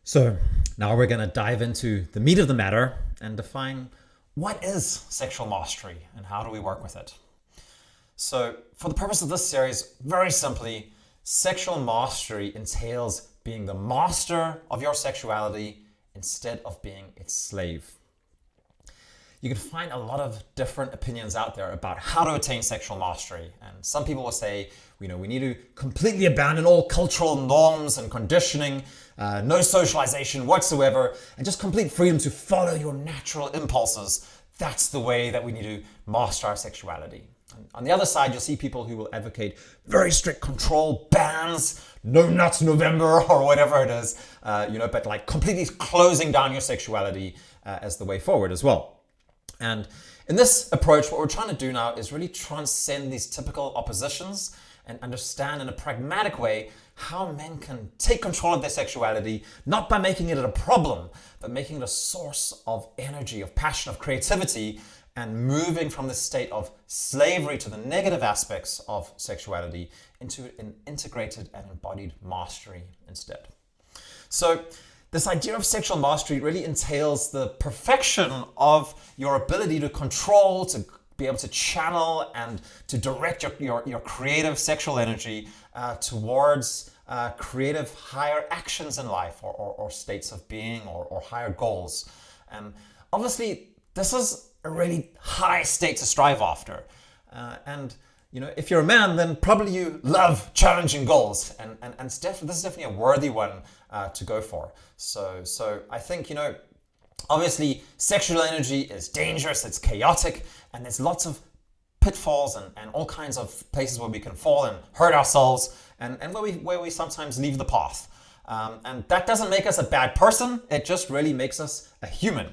So now we're going to dive into the meat of the matter and define what is sexual mastery and how do we work with it. So for the purpose of this series, very simply, sexual mastery entails being the master of your sexuality instead of being its slave. You can find a lot of different opinions out there about how to attain sexual mastery. And some people will say, we need to completely abandon all cultural norms and conditioning, no socialization whatsoever, and just complete freedom to follow your natural impulses. That's the way that we need to master our sexuality. And on the other side, you'll see people who will advocate very strict control, bans, no nuts November or whatever it is, but like completely closing down your sexuality as the way forward as well. And in this approach, what we're trying to do now is really transcend these typical oppositions and understand in a pragmatic way how men can take control of their sexuality, not by making it a problem, but making it a source of energy, of passion, of creativity, and moving from the state of slavery to the negative aspects of sexuality into an integrated and embodied mastery instead. So this idea of sexual mastery really entails the perfection of your ability to control, to be able to channel and to direct your creative sexual energy towards creative higher actions in life or states of being or higher goals. And obviously, this is a really high state to strive after. If you're a man, then probably you love challenging goals, and this is definitely a worthy one to go for. So I think, obviously sexual energy is dangerous, it's chaotic, and there's lots of pitfalls and all kinds of places where we can fall and hurt ourselves, and where we sometimes leave the path. And that doesn't make us a bad person, it just really makes us a human.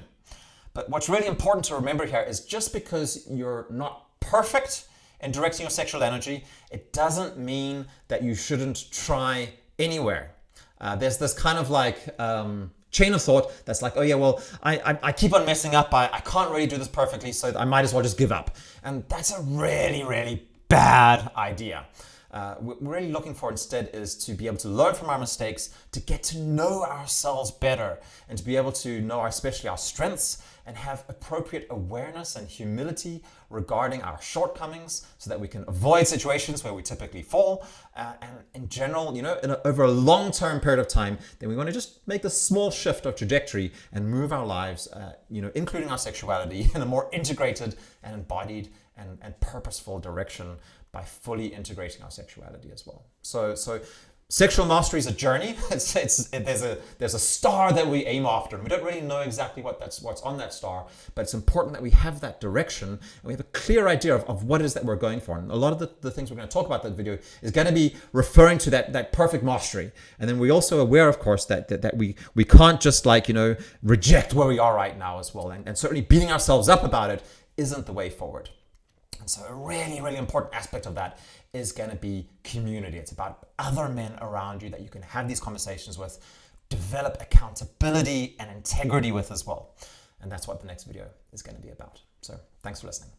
But what's really important to remember here is just because you're not perfect in directing your sexual energy, it doesn't mean that you shouldn't try anywhere. There's this kind of like chain of thought that's like, oh yeah, well, I keep on messing up, I can't really do this perfectly, so I might as well just give up. And that's a really, really bad idea. What we're really looking for instead is to be able to learn from our mistakes, to get to know ourselves better, and to be able to know especially our strengths and have appropriate awareness and humility regarding our shortcomings so that we can avoid situations where we typically fall. And in general, over a long-term period of time, then we want to just make a small shift of trajectory and move our lives, including our sexuality, in a more integrated and embodied and purposeful direction by fully integrating our sexuality as well. So sexual mastery is a journey. There's a star that we aim after, and we don't really know exactly what's on that star, but it's important that we have that direction and we have a clear idea of what it is that we're going for. And a lot of the things we're going to talk about in that video is going to be referring to that perfect mastery. And then we're also aware, of course, that we can't just reject where we are right now as well. And certainly beating ourselves up about it isn't the way forward. And so a really, really important aspect of that is going to be community. It's about other men around you that you can have these conversations with, develop accountability and integrity with as well. And that's what the next video is going to be about. So thanks for listening.